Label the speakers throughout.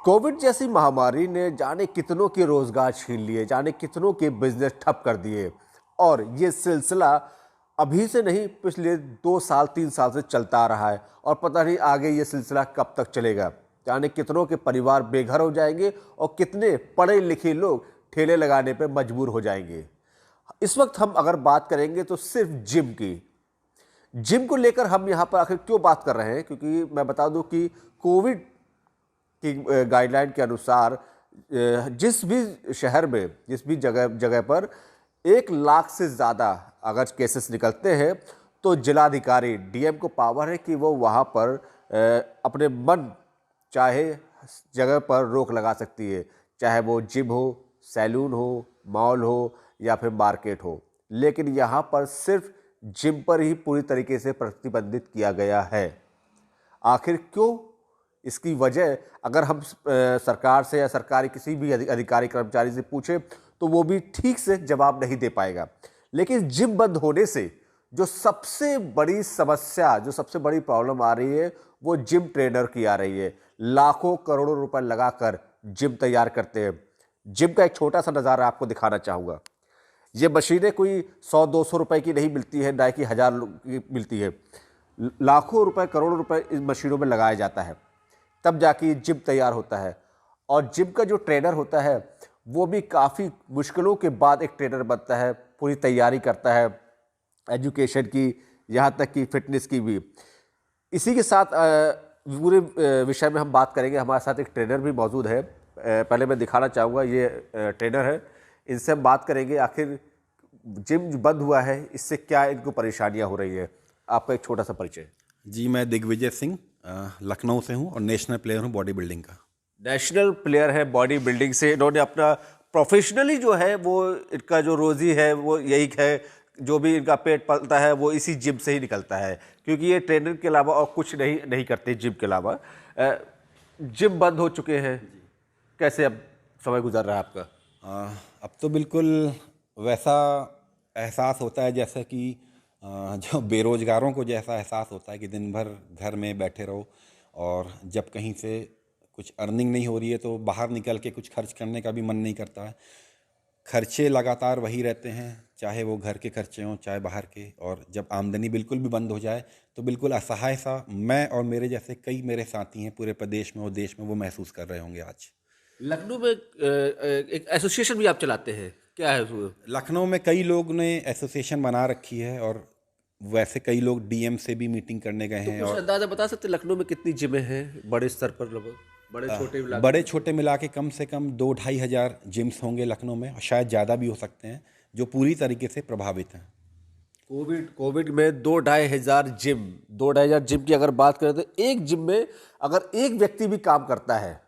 Speaker 1: Covid जैसी महामारी ने जाने कितनों के रोजगार छीन लिए, जाने कितनों के बिजनेस ठप कर दिए। और ये सिलसिला अभी से नहीं, पिछले 2 साल 3 साल से चलता आ रहा है और पता नहीं आगे ये सिलसिला कब तक चलेगा। जाने कितनों के परिवार बेघर हो जाएंगे और कितने पढ़े लिखे लोग ठेले लगाने पर मजबूर हो जाएंगे। इस वक्त हम अगर बात करेंगे तो सिर्फ जिम को लेकर हम यहाँ पर आखिर क्यों बात कर रहे हैं, क्योंकि मैं बता दूं कि कोविड की गाइडलाइन के अनुसार जिस भी शहर में, जिस भी जगह पर 1 लाख से ज़्यादा अगर केसेस निकलते हैं तो जिलाधिकारी डीएम को पावर है कि वो वहाँ पर अपने मन चाहे जगह पर रोक लगा सकती है, चाहे वो जिम हो, सैलून हो, मॉल हो या फिर मार्केट हो। लेकिन यहाँ पर सिर्फ जिम पर ही पूरी तरीके से प्रतिबंधित किया गया है। आखिर क्यों? इसकी वजह अगर हम सरकार से या सरकारी किसी भी अधिकारी कर्मचारी से पूछें तो वो भी ठीक से जवाब नहीं दे पाएगा। लेकिन जिम बंद होने से जो सबसे बड़ी समस्या, जो सबसे बड़ी प्रॉब्लम आ रही है वो जिम ट्रेनर की आ रही है। लाखों करोड़ों रुपए लगाकर जिम तैयार करते हैं। जिम का एक छोटा सा नज़ारा आपको दिखाना चाहूँगा। ये मशीनें कोई 100-200 रुपए की नहीं मिलती है, ना कि 1000 की मिलती है। लाखों रुपए, करोड़ों रुपए इस मशीनों में लगाया जाता है, तब जाके जिम तैयार होता है। और जिम का जो ट्रेनर होता है वो भी काफ़ी मुश्किलों के बाद एक ट्रेनर बनता है, पूरी तैयारी करता है एजुकेशन की, यहाँ तक कि फिटनेस की भी। इसी के साथ पूरे विषय में हम बात करेंगे। हमारे साथ एक ट्रेनर भी मौजूद है। पहले मैं दिखाना चाहूँगा, ये ट्रेनर है, इनसे हम बात करेंगे आखिर जिम बंद हुआ है इससे क्या इनको परेशानियाँ हो रही है। आपका एक छोटा सा परिचय।
Speaker 2: जी, मैं दिग्विजय सिंह लखनऊ से हूँ और नेशनल प्लेयर हूँ बॉडी बिल्डिंग का।
Speaker 1: नेशनल प्लेयर है बॉडी बिल्डिंग से। इन्होंने अपना प्रोफेशनली जो है वो, इनका जो रोजी है वो यही है, जो भी इनका पेट पलता है वो इसी जिम से ही निकलता है, क्योंकि ये ट्रेनर के अलावा और कुछ नहीं करते जिम के अलावा। जिम बंद हो चुके हैं, कैसे अब समय गुजर रहा है आपका?
Speaker 2: अब तो बिल्कुल वैसा एहसास होता है जैसे कि जो बेरोजगारों को जैसा एहसास होता है कि दिन भर घर में बैठे रहो और जब कहीं से कुछ अर्निंग नहीं हो रही है तो बाहर निकल के कुछ खर्च करने का भी मन नहीं करता है। खर्चे लगातार वही रहते हैं, चाहे वो घर के खर्चे हों चाहे बाहर के। और जब आमदनी बिल्कुल भी बंद हो जाए तो बिल्कुल असहाय सा मैं और मेरे जैसे कई मेरे साथी हैं पूरे प्रदेश में और देश में, वो महसूस कर रहे होंगे आज।
Speaker 1: लखनऊ में एक एसोसिएशन भी आप चलाते हैं, क्या है वो?
Speaker 2: लखनऊ में कई लोग ने एसोसिएशन बना रखी है और वैसे कई लोग डीएम से भी मीटिंग करने गए हैं।
Speaker 1: कुछ
Speaker 2: और
Speaker 1: अंदाजा बता सकते लखनऊ में कितनी जिमें हैं बड़े स्तर पर? लगभग
Speaker 2: बड़े छोटे मिला के कम से कम 2-2.5 हज़ार जिम्स होंगे लखनऊ में, और शायद ज़्यादा भी हो सकते हैं, जो पूरी तरीके से प्रभावित हैं।
Speaker 1: कोविड में 2-2.5 हज़ार जिम की अगर बात करें तो एक जिम में अगर एक व्यक्ति भी काम करता है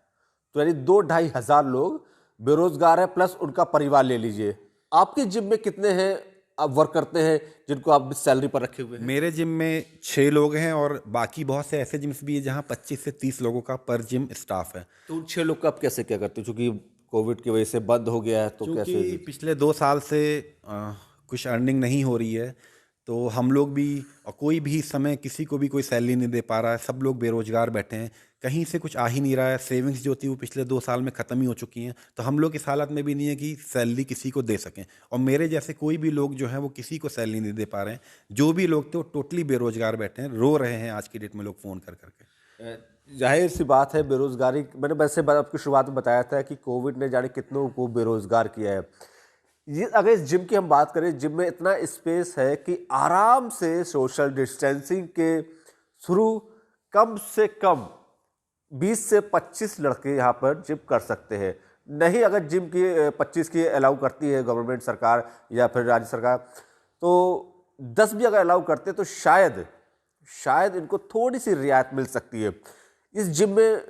Speaker 1: तो यानी 2-2.5 हज़ार लोग बेरोजगार है, प्लस उनका परिवार ले लीजिए। आपके जिम में कितने हैं आप वर्क करते हैं जिनको आप सैलरी पर रखे हुए हैं?
Speaker 2: मेरे जिम में 6 लोग हैं और बाकी बहुत से ऐसे जिम्स भी हैं जहाँ 25 से 30 लोगों का पर जिम स्टाफ है।
Speaker 1: तो उन 6 लोग का आप कैसे क्या करते हो, क्योंकि कोविड की वजह से बंद हो गया है तो कैसे?
Speaker 2: क्योंकि पिछले 2 साल से कुछ अर्निंग नहीं हो रही है तो हम लोग भी, और कोई भी इस समय किसी को भी कोई सैलरी नहीं दे पा रहा है, सब लोग बेरोजगार बैठे हैं, कहीं से कुछ आ ही नहीं रहा है। सेविंग्स जो थी वो पिछले 2 साल में ख़त्म ही हो चुकी हैं, तो हम लोग इस हालत में भी नहीं है कि सैलरी किसी को दे सकें। और मेरे जैसे कोई भी लोग जो हैं वो किसी को सैलरी नहीं दे पा रहे हैं। जो भी लोग थे वो टोटली बेरोजगार बैठे हैं, रो रहे हैं आज की डेट में लोग फ़ोन कर करके।
Speaker 1: जाहिर सी बात है बेरोजगारी, मैंने वैसे आपकी शुरुआत में बताया था कि कोविड ने जाने कितनों को बेरोजगार किया है। ये अगर इस जिम की हम बात करें, जिम में इतना स्पेस है कि आराम से सोशल डिस्टेंसिंग के थ्रू कम से कम 20 से 25 लड़के यहाँ पर जिम कर सकते हैं। नहीं, अगर जिम की 25 की अलाउ करती है गवर्नमेंट सरकार या फिर राज्य सरकार, तो 10 भी अगर अलाउ करते तो शायद इनको थोड़ी सी रियायत मिल सकती है। इस जिम में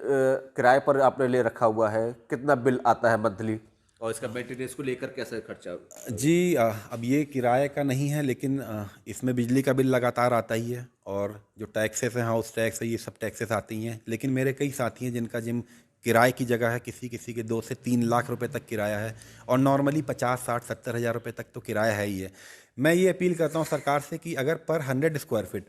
Speaker 1: किराए पर आपने ले रखा हुआ है, कितना बिल आता है मंथली और इसका मेंटेनेंस को लेकर कैसा खर्चा?
Speaker 2: जी, अब ये किराए का नहीं है, लेकिन इसमें बिजली का बिल लगातार आता ही है और जो टैक्सेस हैं, हाउस टैक्स है, ये सब टैक्सेस आती हैं। लेकिन मेरे कई साथी हैं जिनका जिम किराए की जगह है, किसी किसी के 2 से 3 लाख रुपए तक किराया है और नॉर्मली 50-60-70 हज़ार रुपये तक तो किराया है ही है। मैं ये अपील करता हूँ सरकार से कि अगर पर 100 स्क्वायर फीट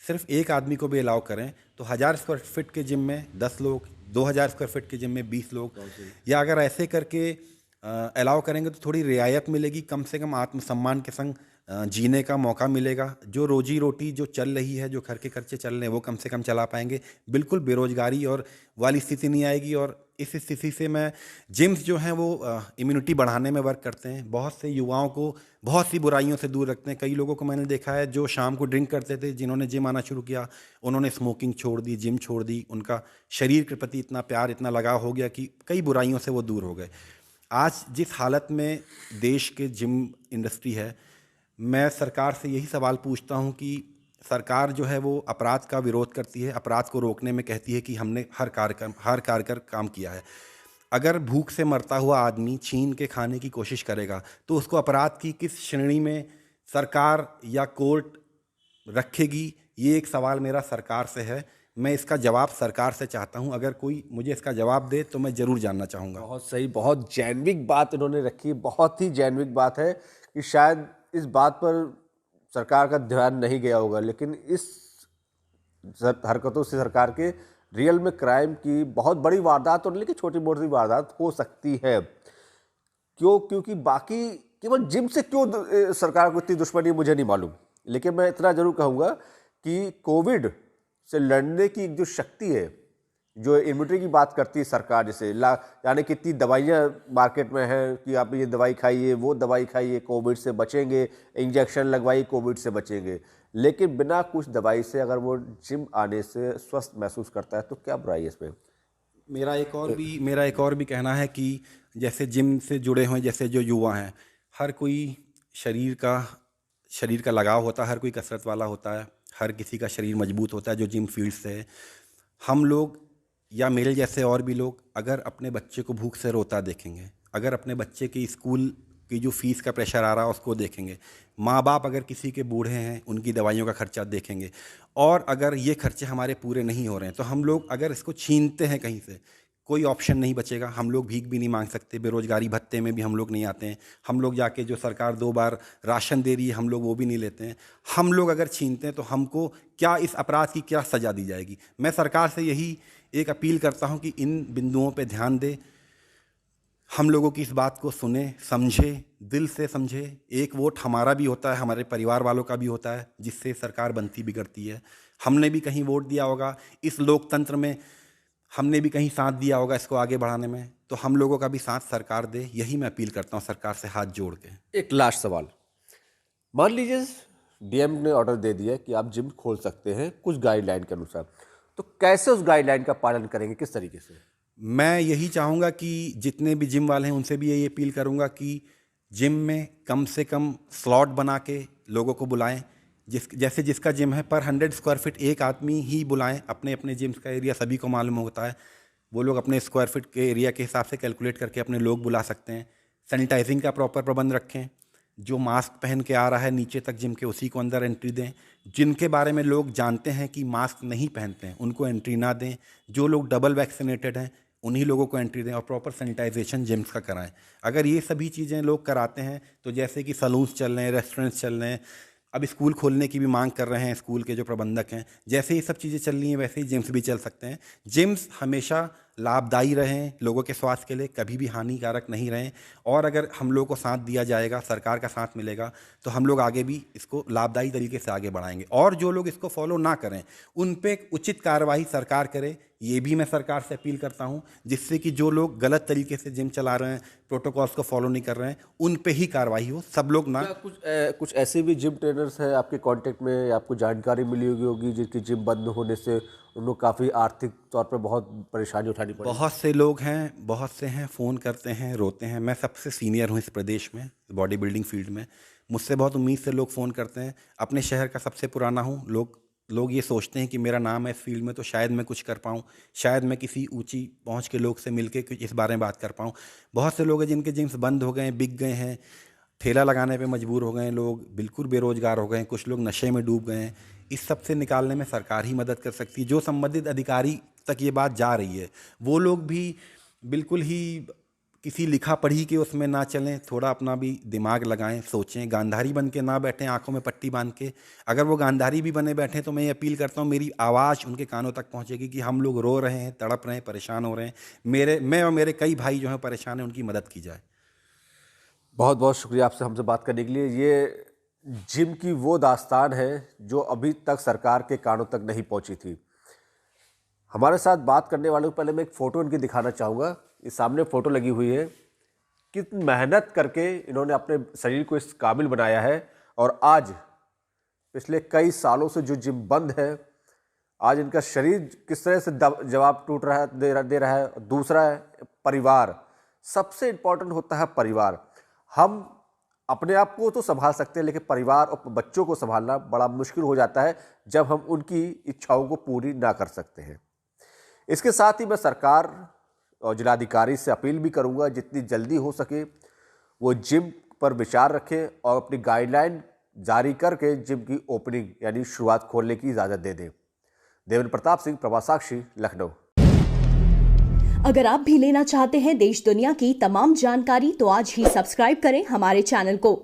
Speaker 2: सिर्फ एक आदमी को भी अलाउ करें तो 1000 स्क्वायर फीट के जिम में 10 लोग 2000 स्क्वायर फीट के जिम में 20 लोग, या अगर ऐसे करके अलाउ करेंगे तो थोड़ी रियायत मिलेगी, कम से कम आत्मसम्मान के संग जीने का मौका मिलेगा। जो रोजी रोटी जो चल रही है, जो घर के खर्चे चल रहे हैं, वो कम से कम चला पाएंगे। बिल्कुल बेरोजगारी और वाली स्थिति नहीं आएगी। और इस स्थिति से मैं जिम्स जो हैं वो इम्यूनिटी बढ़ाने में वर्क करते हैं, बहुत से युवाओं को बहुत सी बुराइयों से दूर रखते हैं। कई लोगों को मैंने देखा है जो शाम को ड्रिंक करते थे, जिन्होंने जिम आना शुरू किया, उन्होंने स्मोकिंग छोड़ दी, जिम छोड़ दी। उनका शरीर के प्रति इतना प्यार, इतना लगाव हो गया कि कई बुराइयों से वो दूर हो गए। आज जिस हालत में देश के जिम इंडस्ट्री है, मैं सरकार से यही सवाल पूछता हूं कि सरकार जो है वो अपराध का विरोध करती है, अपराध को रोकने में कहती है कि हमने हर कारगर काम किया है। अगर भूख से मरता हुआ आदमी छीन के खाने की कोशिश करेगा तो उसको अपराध की किस श्रेणी में सरकार या कोर्ट रखेगी? ये एक सवाल मेरा सरकार से है। मैं इसका जवाब सरकार से चाहता हूं। अगर कोई मुझे इसका जवाब दे तो मैं ज़रूर जानना चाहूँगा।
Speaker 1: बहुत सही, बहुत जैनविक बात इन्होंने रखी, बहुत ही जैनविक बात है कि शायद इस बात पर सरकार का ध्यान नहीं गया होगा, लेकिन इस हरकतों से सरकार के रियल में क्राइम की बहुत बड़ी वारदात और लेकिन छोटी मोटी वारदात हो सकती है। क्योंकि बाकी केवल जिम से क्यों सरकार को इतनी दुश्मनी मुझे नहीं मालूम, लेकिन मैं इतना जरूर कहूँगा कि कोविड से लड़ने की जो शक्ति है, जो इम्यूनिटी की बात करती है सरकार, जैसे यानी कितनी दवाइयाँ मार्केट में हैं कि आप ये दवाई खाइए, वो दवाई खाइए, कोविड से बचेंगे, इंजेक्शन लगवाइए, कोविड से बचेंगे, लेकिन बिना कुछ दवाई से अगर वो जिम आने से स्वस्थ महसूस करता है तो क्या बुराई है इसमें?
Speaker 2: मेरा एक और भी कहना है कि जैसे जिम से जुड़े हुए जैसे जो युवा हैं, हर कोई शरीर का लगाव होता है, हर कोई कसरत वाला होता है, हर किसी का शरीर मजबूत होता है जो जिम फील्ड से है। हम लोग या मेरे जैसे और भी लोग अगर अपने बच्चे को भूख से रोता देखेंगे, अगर अपने बच्चे की स्कूल की जो फीस का प्रेशर आ रहा है उसको देखेंगे, माँ बाप अगर किसी के बूढ़े हैं उनकी दवाइयों का खर्चा देखेंगे, और अगर ये खर्चे हमारे पूरे नहीं हो रहे हैं तो हम लोग अगर इसको छीनते हैं कहीं से, कोई ऑप्शन नहीं बचेगा। हम लोग भीख भी नहीं मांग सकते, बेरोजगारी भत्ते में भी हम लोग नहीं आते हैं, हम लोग जाके जो सरकार 2 बार राशन दे रही है हम लोग वो भी नहीं लेते हैं। हम लोग अगर छीनते हैं तो हमको क्या, इस अपराध की क्या सज़ा दी जाएगी? मैं सरकार से यही एक अपील करता हूं कि इन बिंदुओं पे ध्यान दे, हम लोगों की इस बात को सुने, समझे, दिल से समझे। एक वोट हमारा भी होता है, हमारे परिवार वालों का भी होता है, जिससे सरकार बनती बिगड़ती है। हमने भी कहीं वोट दिया होगा, इस लोकतंत्र में हमने भी कहीं साथ दिया होगा इसको आगे बढ़ाने में, तो हम लोगों का भी साथ सरकार दे। यही मैं अपील करता हूँ सरकार से हाथ जोड़ के।
Speaker 1: एक लास्ट सवाल, मान लीजिए डीएम ने ऑर्डर दे दिया कि आप जिम खोल सकते हैं कुछ गाइडलाइन के अनुसार, तो कैसे उस गाइडलाइन का पालन करेंगे, किस तरीके से?
Speaker 2: मैं यही चाहूँगा कि जितने भी जिम वाले हैं उनसे भी यही अपील करूँगा कि जिम में कम से कम स्लॉट बना के लोगों को बुलाएं। जैसे जिसका जिम है पर 100 स्क्वायर फीट एक आदमी ही बुलाएं। अपने अपने जिम्स का एरिया सभी को मालूम होता है, वो लोग अपने स्क्वायर फीट के एरिया के हिसाब से कैलकुलेट करके अपने लोग बुला सकते हैं। सैनिटाइजिंग का प्रॉपर प्रबंध रखें, जो मास्क पहन के आ रहा है नीचे तक जिम के उसी को अंदर एंट्री दें। जिनके बारे में लोग जानते हैं कि मास्क नहीं पहनते हैं उनको एंट्री ना दें। जो लोग डबल वैक्सीनेटेड हैं उन्हीं लोगों को एंट्री दें, और प्रॉपर सैनिटाइजेशन जिम्स का कराएं। अगर ये सभी चीज़ें लोग कराते हैं तो जैसे कि सलून्स चल रहे हैं, रेस्टोरेंट्स चल रहे हैं, अब स्कूल खोलने की भी मांग कर रहे हैं स्कूल के जो प्रबंधक हैं, जैसे ये सब चीज़ें चल रही हैं वैसे ही जिम्स भी चल सकते हैं। जिम्स हमेशा लाभदायी रहें लोगों के स्वास्थ्य के लिए, कभी भी हानिकारक नहीं रहें। और अगर हम लोगों को साथ दिया जाएगा, सरकार का साथ मिलेगा, तो हम लोग आगे भी इसको लाभदायी तरीके से आगे बढ़ाएंगे। और जो लोग इसको फॉलो ना करें उन पे उचित कार्रवाई सरकार करे, ये भी मैं सरकार से अपील करता हूँ, जिससे कि जो लोग गलत तरीके से जिम चला रहे हैं, प्रोटोकॉल्स को फॉलो नहीं कर रहे हैं, उन पे ही कार्रवाई हो, सब लोग ना।
Speaker 1: कुछ ऐसे भी जिम ट्रेनर्स हैं आपके कांटेक्ट में, आपको जानकारी मिली होगी जिनकी जिम बंद होने से उन लोग काफ़ी आर्थिक तौर पर बहुत परेशानी उठानी पड़ी?
Speaker 2: बहुत से लोग हैं, बहुत से हैं, फ़ोन करते हैं, रोते हैं। मैं सबसे सीनियर हूँ इस प्रदेश में बॉडी बिल्डिंग फील्ड में, मुझसे बहुत उम्मीद से लोग फ़ोन करते हैं। अपने शहर का सबसे पुराना हूँ, लोग ये सोचते हैं कि मेरा नाम है इस फील्ड में तो शायद मैं कुछ कर पाऊँ, शायद मैं किसी ऊंची पहुंच के लोग से मिलके कुछ इस बारे में बात कर पाऊँ। बहुत से लोग हैं जिनके जिम्स बंद हो गए हैं, बिक गए हैं, ठेला लगाने पे मजबूर हो गए हैं, लोग बिल्कुल बेरोजगार हो गए हैं, कुछ लोग नशे में डूब गए हैं। इस सब से निकालने में सरकार ही मदद कर सकती है। जो संबंधित अधिकारी तक ये बात जा रही है वो लोग भी बिल्कुल ही किसी लिखा पढ़ी के उसमें ना चलें, थोड़ा अपना भी दिमाग लगाएं, सोचें, गांधारी बन के ना बैठें आंखों में पट्टी बांध के। अगर वो गांधारी भी बने बैठे तो मैं ये अपील करता हूँ, मेरी आवाज़ उनके कानों तक पहुँचेगी कि हम लोग रो रहे हैं, तड़प रहे हैं, परेशान हो रहे हैं, मैं और मेरे कई भाई जो हैं परेशान हैं, उनकी मदद की जाए।
Speaker 1: बहुत बहुत शुक्रिया आपसे हमसे बात करने के लिए। ये जिम की वो दास्तान है जो अभी तक सरकार के कानों तक नहीं पहुंची थी। हमारे साथ बात करने वालों को पहले मैं एक फ़ोटो इनकी दिखाना चाहूँगा। इस सामने फ़ोटो लगी हुई है। कितनी मेहनत करके इन्होंने अपने शरीर को इस काबिल बनाया है, और आज पिछले कई सालों से जो जिम बंद है, आज इनका शरीर किस तरह से जवाब टूट रहा है, दे रहा है। दूसरा है परिवार। सबसे इम्पोर्टेंट होता है परिवार। हम अपने आप को तो संभाल सकते हैं, लेकिन परिवार और बच्चों को संभालना बड़ा मुश्किल हो जाता है जब हम उनकी इच्छाओं को पूरी ना कर सकते हैं। इसके साथ ही मैं सरकार और जिलाधिकारी से अपील भी करूंगा, जितनी जल्दी हो सके वो जिम पर विचार रखें और अपनी गाइडलाइन जारी करके जिम की ओपनिंग यानी शुरुआत खोलने की इजाज़त दे दें। देवेंद्र प्रताप सिंह, प्रभात साक्षी, लखनऊ।
Speaker 3: अगर आप भी लेना चाहते हैं देश दुनिया की तमाम जानकारी तो आज ही सब्सक्राइब करें हमारे चैनल को।